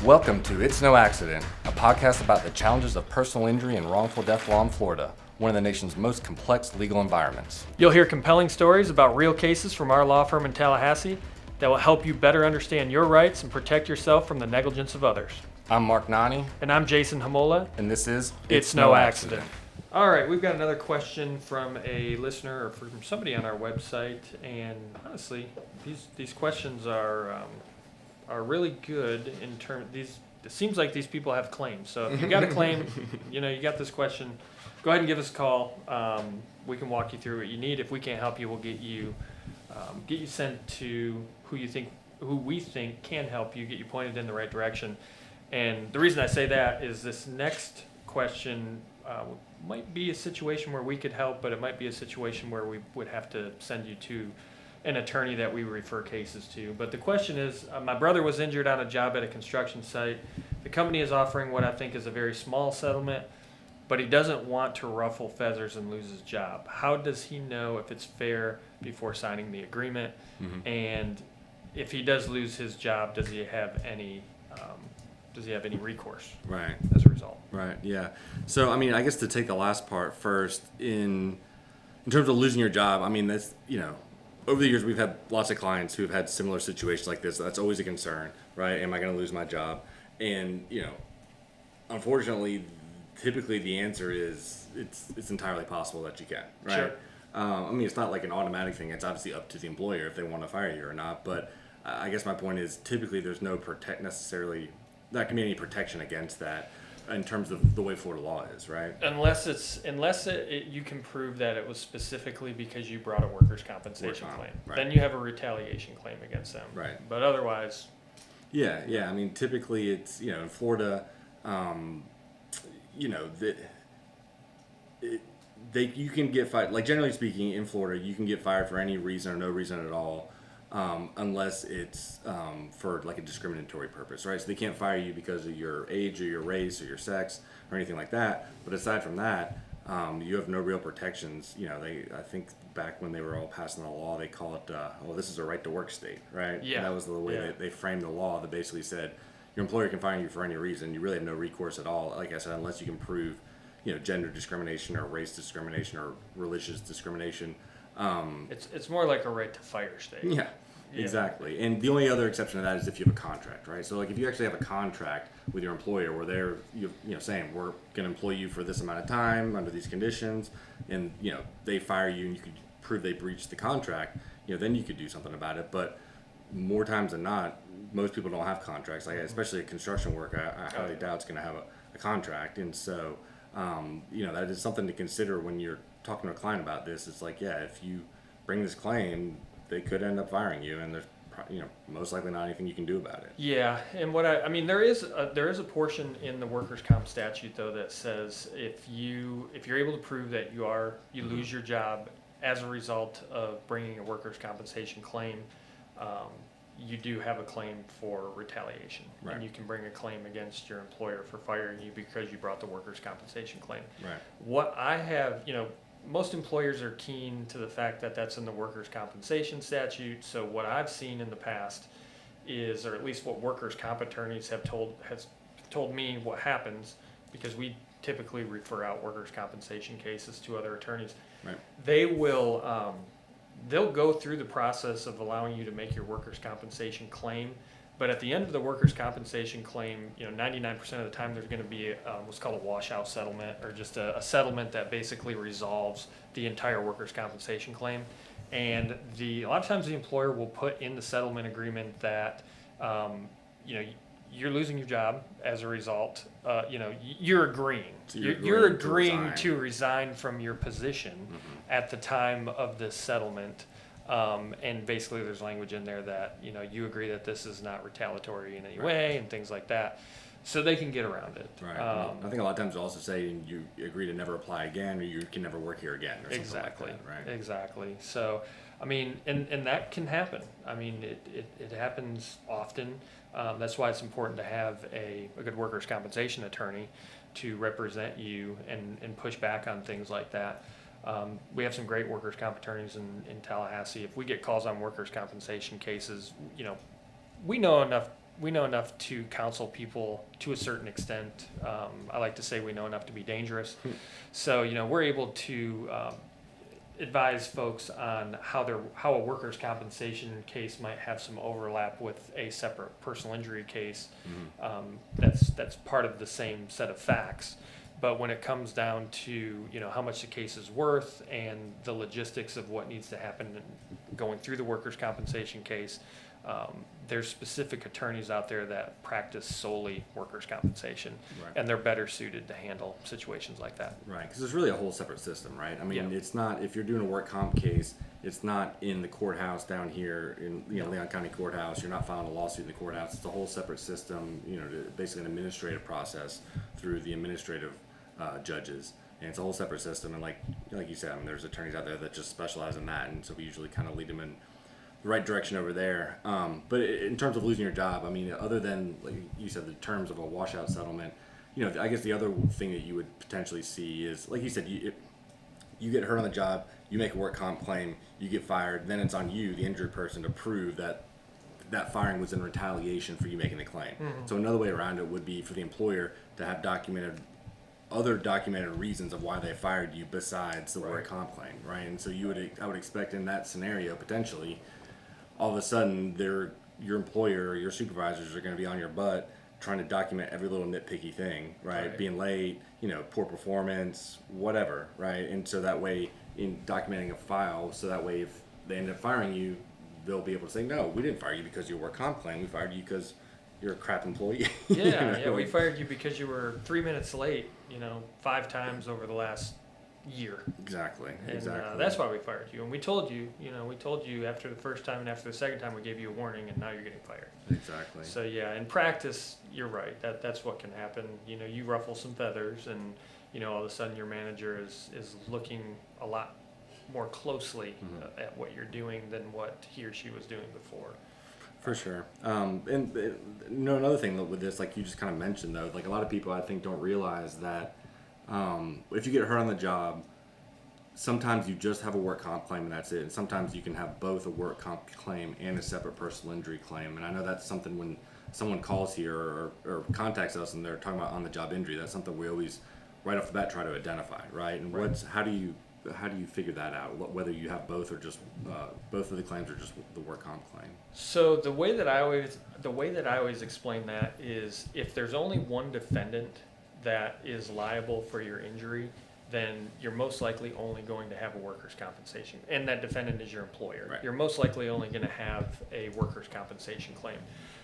Welcome to It's No Accident, a podcast about the challenges of personal injury and wrongful death law in Florida, one of the nation's most complex legal environments. You'll hear compelling stories about real cases from our law firm in Tallahassee that will help you better understand your rights and protect yourself from the negligence of others. I'm Mark Nonni. And I'm Jaeson Homola. And this is It's No Accident. All right, we've got another question from a listener or from somebody on our website, and honestly, these questions are really good in terms. It seems like these people have claims. So if you got a claim, you got this question, go ahead and give us a call. We can walk you through what you need. If we can't help you, we'll get you sent to who we think can help you, get you pointed in the right direction. And the reason I say that is this next question might be a situation where we could help, but it might be a situation where we would have to send you to an attorney that we refer cases to. But the question is, my brother was injured on a job at a construction site. The company is offering what I think is a very small settlement, but he doesn't want to ruffle feathers and lose his job. How does he know if it's fair before signing the agreement? Mm-hmm. And if he does lose his job, does he have any recourse? Right. As a result? Right. Yeah. So I guess to take the last part first, in terms of losing your job, that's over the years we've had lots of clients who've had similar situations like this. That's always a concern, right? Am I going to lose my job? And unfortunately, typically the answer is it's entirely possible that you can, right? Sure. It's not like an automatic thing. It's obviously up to the employer if they want to fire you or not. But I guess my point is typically there's no necessarily that can be any protection against that in terms of the way Florida law is, right? Unless you can prove that it was specifically because you brought a workers' compensation claim. Right. Then you have a retaliation claim against them. Right. But otherwise. Yeah. Typically it's, in Florida, you can get fired, like generally speaking in Florida, you can get fired for any reason or no reason at all. Unless it's for like a discriminatory purpose, right? So they can't fire you because of your age or your race or your sex or anything like that. But aside from that, you have no real protections. I think back when they were all passing the law, they call it, this is a right to work state, right? Yeah. And that was the way they framed the law that basically said your employer can fire you for any reason. You really have no recourse at all, like I said, unless you can prove, gender discrimination or race discrimination or religious discrimination. It's more like a right to fire state. Yeah. Exactly. And the only other exception to that is if you have a contract, right? So like if you actually have a contract with your employer where they're saying we're going to employ you for this amount of time under these conditions, and they fire you and you could prove they breached the contract, then you could do something about it. But more times than not, most people don't have contracts. Like especially a construction worker, I highly doubt it's going to have a contract. And so that is something to consider when you're talking to a client about this. It's like, if you bring this claim, they could end up firing you, and there's most likely not anything you can do about it. Yeah, and there is a portion in the workers' comp statute though that says if you're able to prove that you lose your job as a result of bringing a workers' compensation claim, you do have a claim for retaliation, right. And you can bring a claim against your employer for firing you because you brought the workers' compensation claim. Right. What I have, most employers are keen to the fact that that's in the workers' compensation statute. So what I've seen in the past is, or at least what workers' comp attorneys has told me what happens, because we typically refer out workers' compensation cases to other attorneys. Right. They will, they'll go through the process of allowing you to make your workers' compensation claim. But at the end of the workers' compensation claim, 99% of the time there's going to be what's called a washout settlement, or just a settlement that basically resolves the entire workers' compensation claim. And a lot of times the employer will put in the settlement agreement that you're losing your job as a result. You're agreeing. So you're agreeing to resign from your position at the time of this settlement. And basically there's language in there that, you agree that this is not retaliatory in any way and things like that. So they can get around it. Right. I think a lot of times they'll also say you agree to never apply again, or you can never work here again, or something like that, right? Exactly. So, and that can happen. It happens often. That's why it's important to have a good workers' compensation attorney to represent you and push back on things like that. We have some great workers' comp attorneys in Tallahassee. If we get calls on workers' compensation cases, we know enough we know enough to counsel people to a certain extent. I like to say we know enough to be dangerous. So, we're able to advise folks on how a workers' compensation case might have some overlap with a separate personal injury case. That's part of the same set of facts. But when it comes down to how much the case is worth and the logistics of what needs to happen going through the workers' compensation case, there's specific attorneys out there that practice solely workers' compensation, Right. and they're better suited to handle situations like that. Right, because there's really a whole separate system, right? I mean, Yeah. it's not, if you're doing a work comp case, it's not in the courthouse down here in Leon County Courthouse. You're not filing a lawsuit in the courthouse. It's a whole separate system, basically an administrative process through the administrative judges. And it's a whole separate system. And like you said, I mean, there's attorneys out there that just specialize in that. And so we usually kind of lead them in the right direction over there. But in terms of losing your job, I mean, other than, like you said, the terms of a washout settlement, I guess the other thing that you would potentially see is, like you said, you get hurt on the job, you make a work comp claim, you get fired, then it's on you, the injured person, to prove that that firing was in retaliation for you making the claim. So another way around it would be for the employer to have other documented reasons of why they fired you besides the work comp claim, right? And so I would expect in that scenario, potentially, all of a sudden your employer or your supervisors are going to be on your butt trying to document every little nitpicky thing, right? Being late, poor performance, whatever, right? And so that way, in documenting a file, so that way if they end up firing you, they'll be able to say, no, we didn't fire you because of your work comp claim. We fired you because you're a crap employee. We fired you because you were 3 minutes late, 5 times over the last year. Exactly. And that's why we fired you. And we told you after the first time and after the second time we gave you a warning, and now you're getting fired. Exactly. So in practice, you're right. That's what can happen. You ruffle some feathers, and all of a sudden your manager is looking a lot more closely at what you're doing than what he or she was doing before. For sure. Another thing with this, like you just kind of mentioned though, like a lot of people I think don't realize that if you get hurt on the job, sometimes you just have a work comp claim and that's it. And sometimes you can have both a work comp claim and a separate personal injury claim. And I know that's something when someone calls here or contacts us and they're talking about on-the-job injury, that's something we always right off the bat try to identify, right? And how do you figure that out? Whether you have both or just both of the claims or just the work comp claim? So the way that I always explain that is if there's only one defendant that is liable for your injury, then you're most likely only going to have a workers' compensation, and that defendant is your employer. Right. You're most likely only going to have a workers' compensation claim.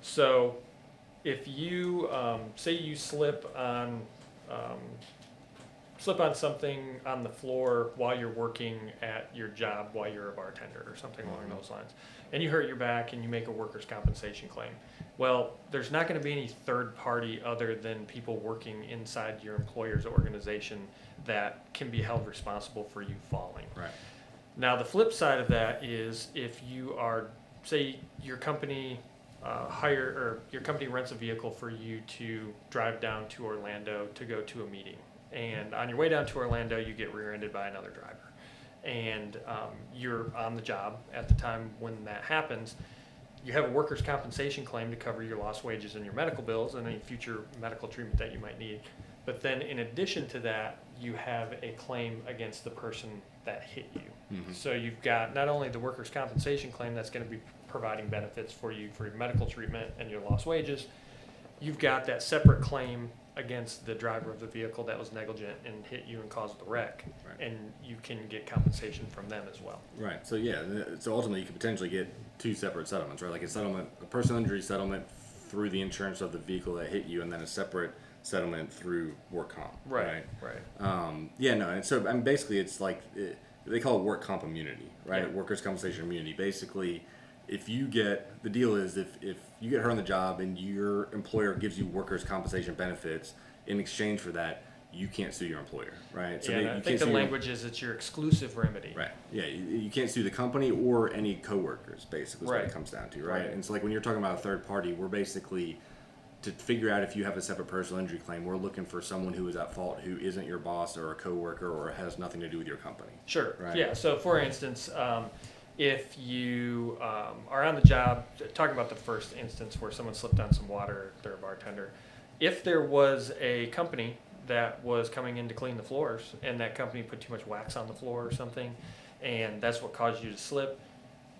So if you say you slip on something on the floor while you're working at your job while you're a bartender or something along those lines, and you hurt your back and you make a workers' compensation claim, well, there's not going to be any third party other than people working inside your employer's organization that can be held responsible for you falling. Right. Now, the flip side of that is if you are, say, your company your company rents a vehicle for you to drive down to Orlando to go to a meeting. And on your way down to Orlando, you get rear-ended by another driver. And you're on the job at the time when that happens. You have a workers' compensation claim to cover your lost wages and your medical bills and any future medical treatment that you might need. But then in addition to that, you have a claim against the person that hit you. So you've got not only the workers' compensation claim that's going to be providing benefits for you for your medical treatment and your lost wages, you've got that separate claim against the driver of the vehicle that was negligent and hit you and caused the wreck, and you can get compensation from them as well. Right. So so ultimately you could potentially get two separate settlements, right? Like a personal injury settlement through the insurance of the vehicle that hit you, and then a separate settlement through work comp. Right. And so basically it's like they call it work comp immunity, right? Yeah. Workers' compensation immunity. Basically, if you get hurt on the job and your employer gives you workers' compensation benefits in exchange for that, you can't sue your employer, right? So I think the language is it's your exclusive remedy. Right. Yeah, you can't sue the company or any coworkers, basically, is what it comes down to, right? And so like when you're talking about a third party, we're basically, to figure out if you have a separate personal injury claim, we're looking for someone who is at fault who isn't your boss or a coworker or has nothing to do with your company. Sure. Right. Yeah. So for instance, if you are on the job, talking about the first instance where someone slipped on some water, they're a bartender. If there was a company that was coming in to clean the floors and that company put too much wax on the floor or something, and that's what caused you to slip,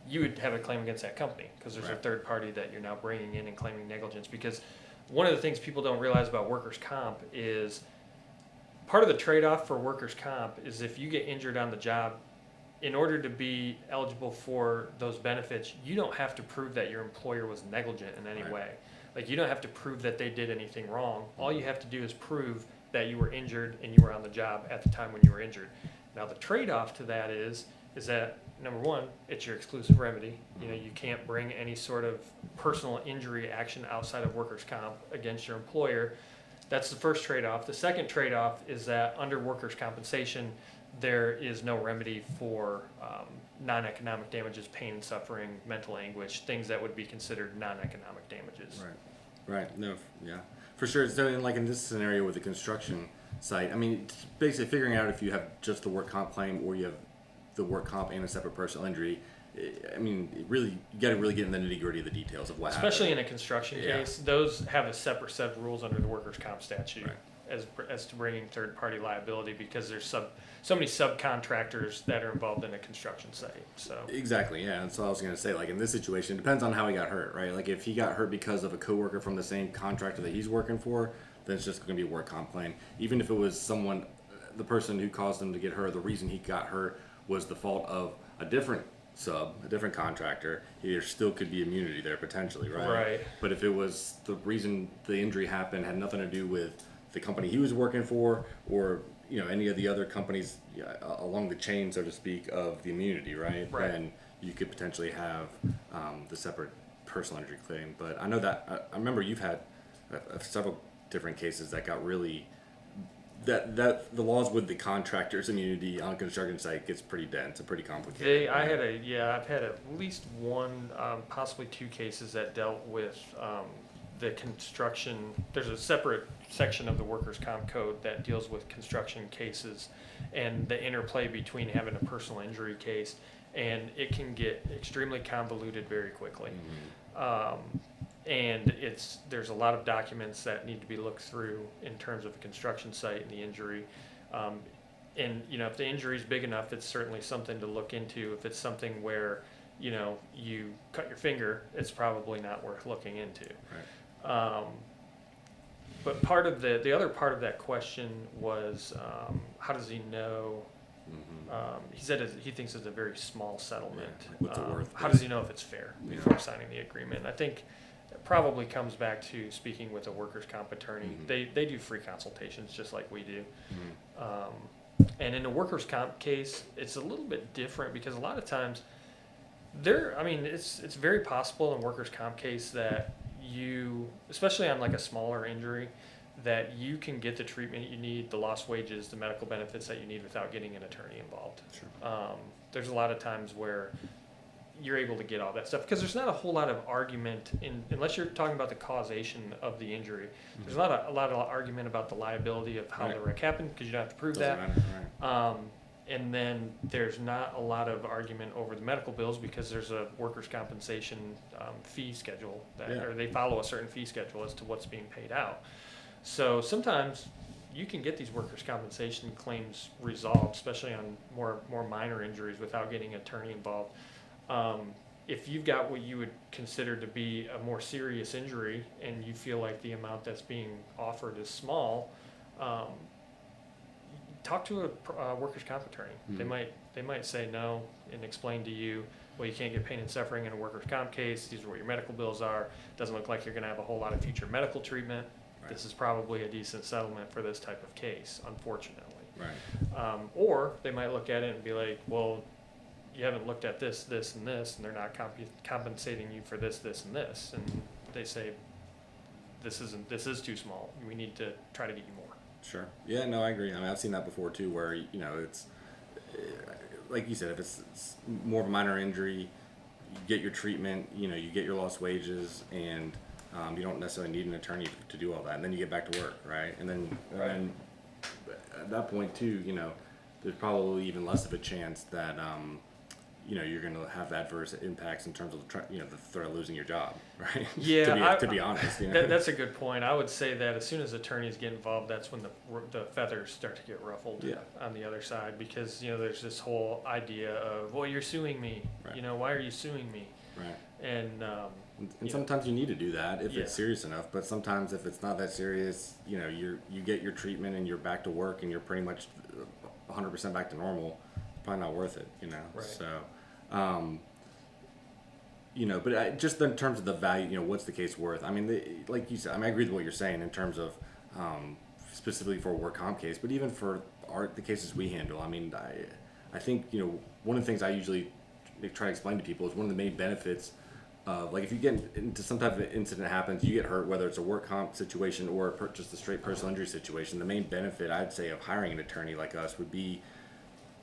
you would have a claim against that company because there's a third party that you're now bringing in and claiming negligence. Because one of the things people don't realize about workers' comp is part of the trade-off for workers' comp is if you get injured on the job, in order to be eligible for those benefits, you don't have to prove that your employer was negligent in any way. Like, you don't have to prove that they did anything wrong. All you have to do is prove that you were injured and you were on the job at the time when you were injured. Now, the trade-off to that is that, number one, it's your exclusive remedy. You know, you can't bring any sort of personal injury action outside of workers' comp against your employer. That's the first trade-off. The second trade-off is that under workers' compensation, there is no remedy for non-economic damages, pain and suffering, mental anguish, things that would be considered non-economic damages. Right. No, yeah, for sure. So in this scenario with the construction site, I mean, it's basically figuring out if you have just the work comp claim or you have the work comp and a separate personal injury. I mean, you got to really get in the nitty gritty of the details of what happened. Especially in a construction case, those have a separate set of rules under the workers' comp statute as to bringing third-party liability, because there's so many subcontractors that are involved in a construction site. So exactly, yeah. And so I was going to say, like, in this situation, it depends on how he got hurt, right? Like, if he got hurt because of a coworker from the same contractor that he's working for, then it's just going to be a work comp claim. Even if it was the person who caused him to get hurt, the reason he got hurt was the fault of a different contractor, there still could be immunity there potentially, right? Right. But if it was the reason the injury happened had nothing to do with the company he was working for, or any of the other companies along the chain, so to speak, of the immunity, right? Then you could potentially have the separate personal injury claim. But I know that I remember you've had several different cases that got really that the laws with the contractor's immunity on a construction site gets pretty dense and pretty complicated. I've had at least one, possibly two cases that dealt with the construction. There's a separate section of the workers' comp code that deals with construction cases and the interplay between having a personal injury case, and it can get extremely convoluted very quickly. And there's a lot of documents that need to be looked through in terms of a construction site and the injury. And if the injury is big enough, it's certainly something to look into. If it's something where you cut your finger, it's probably not worth looking into. Right. But part of the other part of that question was, how does he know? He said he thinks it's a very small settlement. What's it worth? How does he know if it's fair before signing the agreement? And I think it probably comes back to speaking with a workers' comp attorney. They do free consultations just like we do. And in a workers' comp case, it's a little bit different because a lot of times it's very possible in a workers' comp case that you, especially on like a smaller injury, that you can get the treatment you need, the lost wages, the medical benefits that you need without getting an attorney involved. Sure. There's a lot of times where you're able to get all that stuff because there's not a whole lot of argument unless you're talking about the causation of the injury. There's not a lot of argument about the liability of how the wreck happened because you don't have to prove that. Matter, and then there's not a lot of argument over the medical bills because there's a workers' compensation fee schedule or they follow a certain fee schedule as to what's being paid out. So sometimes you can get these workers' compensation claims resolved, especially on more minor injuries, without getting an attorney involved. If you've got what you would consider to be a more serious injury and you feel like the amount that's being offered is small, talk to a workers' comp attorney. They might say no and explain to you, well, you can't get pain and suffering in a workers' comp case. These are what your medical bills are. Doesn't look like you're going to have a whole lot of future medical treatment. This is probably a decent settlement for this type of case, unfortunately. Or they might look at it and be like, well, you haven't looked at this, this, and this, and they're not compensating you for this, this, and this. And they say, this is too small. We need to try to get you more. Sure. Yeah, no, I agree. I mean, I've seen that before too, where, it's like you said, if it's more of a minor injury, you get your treatment, you get your lost wages, and you don't necessarily need an attorney to do all that. And then you get back to work, right? And then and at that point too, there's probably even less of a chance that you're going to have adverse impacts in terms of the threat of losing your job, right? Yeah, to be honest, that's a good point. I would say that as soon as attorneys get involved, that's when the feathers start to get ruffled on the other side, because there's this whole idea of, well, you're suing me. Right. Why are you suing me? Right. And sometimes you need to do that if it's serious enough, but sometimes if it's not that serious, you get your treatment and you're back to work and you're pretty much 100% back to normal. Probably not worth it, Right. So, but just in terms of the value, what's the case worth? I mean, like you said, I agree with what you're saying in terms of specifically for a work comp case, but even for the cases we handle. I mean, I think one of the things I usually try to explain to people is one of the main benefits of, like, if you get into some type of incident happens, you get hurt, whether it's a work comp situation or just a straight personal injury situation. The main benefit, I'd say, of hiring an attorney like us would be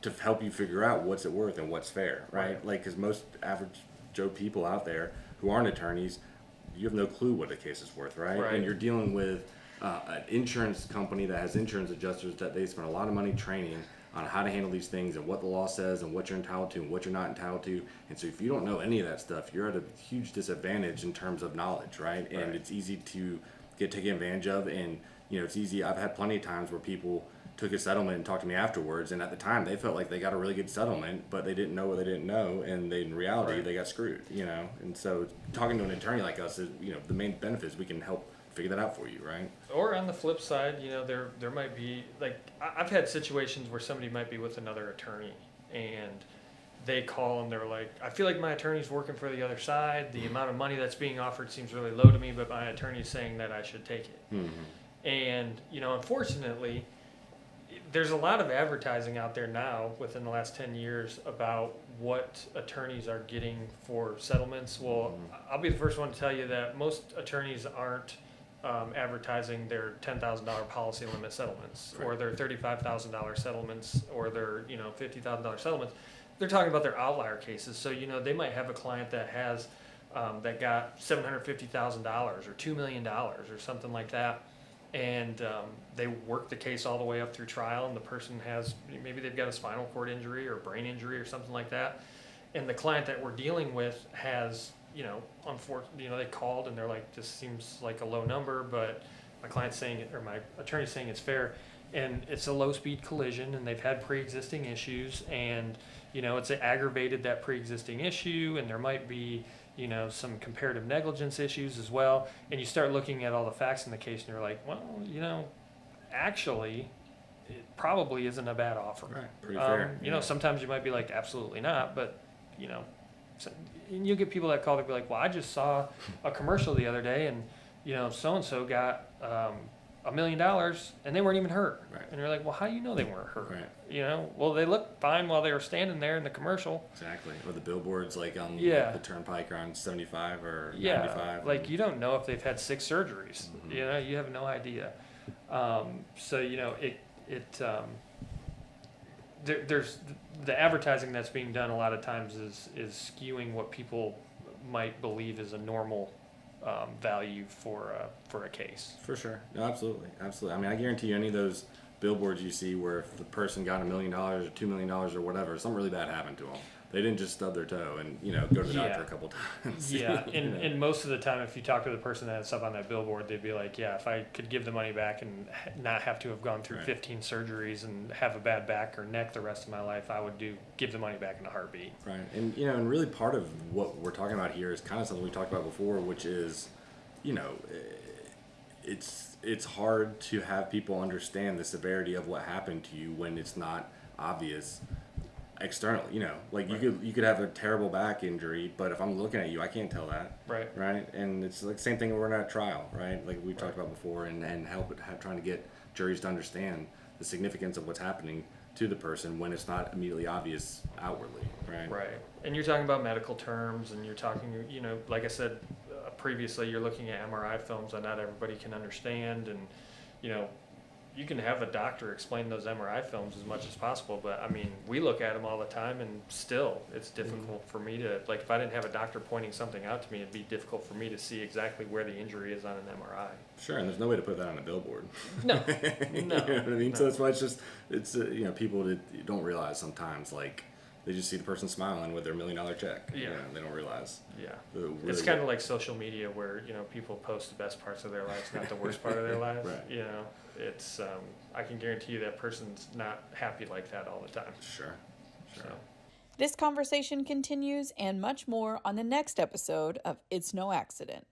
to help you figure out what's it worth and what's fair, right? Like, because most average Joe people out there who aren't attorneys, you have no clue what a case is worth, right? And you're dealing with an insurance company that has insurance adjusters that they spend a lot of money training on how to handle these things and what the law says and what you're entitled to and what you're not entitled to. And so if you don't know any of that stuff, you're at a huge disadvantage in terms of knowledge, right? And it's easy to get taken advantage of. And, it's easy. I've had plenty of times where people took a settlement and talked to me afterwards, and at the time they felt like they got a really good settlement, but they didn't know what they didn't know, and in reality they got screwed, and so talking to an attorney like us is, the main benefit is we can help figure that out for you, right? Or on the flip side, there might be, like, I've had situations where somebody might be with another attorney and they call and they're like, I feel like my attorney's working for the other side, the amount of money that's being offered seems really low to me, but my attorney's saying that I should take it. And unfortunately, there's a lot of advertising out there now within the last 10 years about what attorneys are getting for settlements. Well, I'll be the first one to tell you that most attorneys aren't advertising their $10,000 policy limit settlements or their $35,000 settlements or their $50,000 settlements. They're talking about their outlier cases. So they might have a client that has that got $750,000 or $2 million or something like that. And they work the case all the way up through trial, and the person has, maybe they've got a spinal cord injury or brain injury or something like that, and the client that we're dealing with has, unfortunately, they called and they're like, this seems like a low number, but my client's saying it, or my attorney's saying it's fair, and it's a low speed collision, and they've had pre-existing issues, and it's aggravated that pre-existing issue, and there might be some comparative negligence issues as well. And you start looking at all the facts in the case and you're like, well, actually, it probably isn't a bad offer. Right. Pretty fair. Sometimes you might be like, absolutely not. But, and you'll get people that call to be like, well, I just saw a commercial the other day and, so-and-so got $1 million and they weren't even hurt. Right. And you're like, well, how do you know they weren't hurt? Right. Well, they looked fine while they were standing there in the commercial. Exactly. Or the billboards like on the turnpike or on 75 or 95. Like you don't know if they've had 6 surgeries. You have no idea. There's the advertising that's being done a lot of times is skewing what people might believe is a normal value for a case. For sure. No, absolutely. I mean, I guarantee you any of those billboards you see where if the person got $1 million or $2 million or whatever, something really bad happened to them. They didn't just stub their toe and, go to the doctor a couple times. Yeah. And most of the time, if you talk to the person that's up on that billboard, they'd be like, yeah, if I could give the money back and not have to have gone through 15 surgeries and have a bad back or neck the rest of my life, I would give the money back in a heartbeat. Right. And, and really part of what we're talking about here is kind of something we talked about before, which is, it's hard to have people understand the severity of what happened to you when it's not obvious externally. You could have a terrible back injury, but if I'm looking at you, I can't tell that. Right. And it's like the same thing when we're at trial, right? Like we talked about before, and trying to get juries to understand the significance of what's happening to the person when it's not immediately obvious outwardly, right? Right. And you're talking about medical terms, and you're talking, like I said previously, you're looking at MRI films that not everybody can understand, and you can have a doctor explain those MRI films as much as possible, but I mean, we look at them all the time, and still, it's difficult for me to, like, if I didn't have a doctor pointing something out to me, it'd be difficult for me to see exactly where the injury is on an MRI. Sure, and there's no way to put that on a billboard. No, you know what I mean? No. So that's why it's people that don't realize sometimes, like, They just see the person smiling with their $1 million check. Yeah. They don't realize. Yeah. Really It's kind of like social media where, people post the best parts of their lives, not the worst part of their lives. Right. It's, I can guarantee you that person's not happy like that all the time. Sure. So. This conversation continues and much more on the next episode of It's No Accident.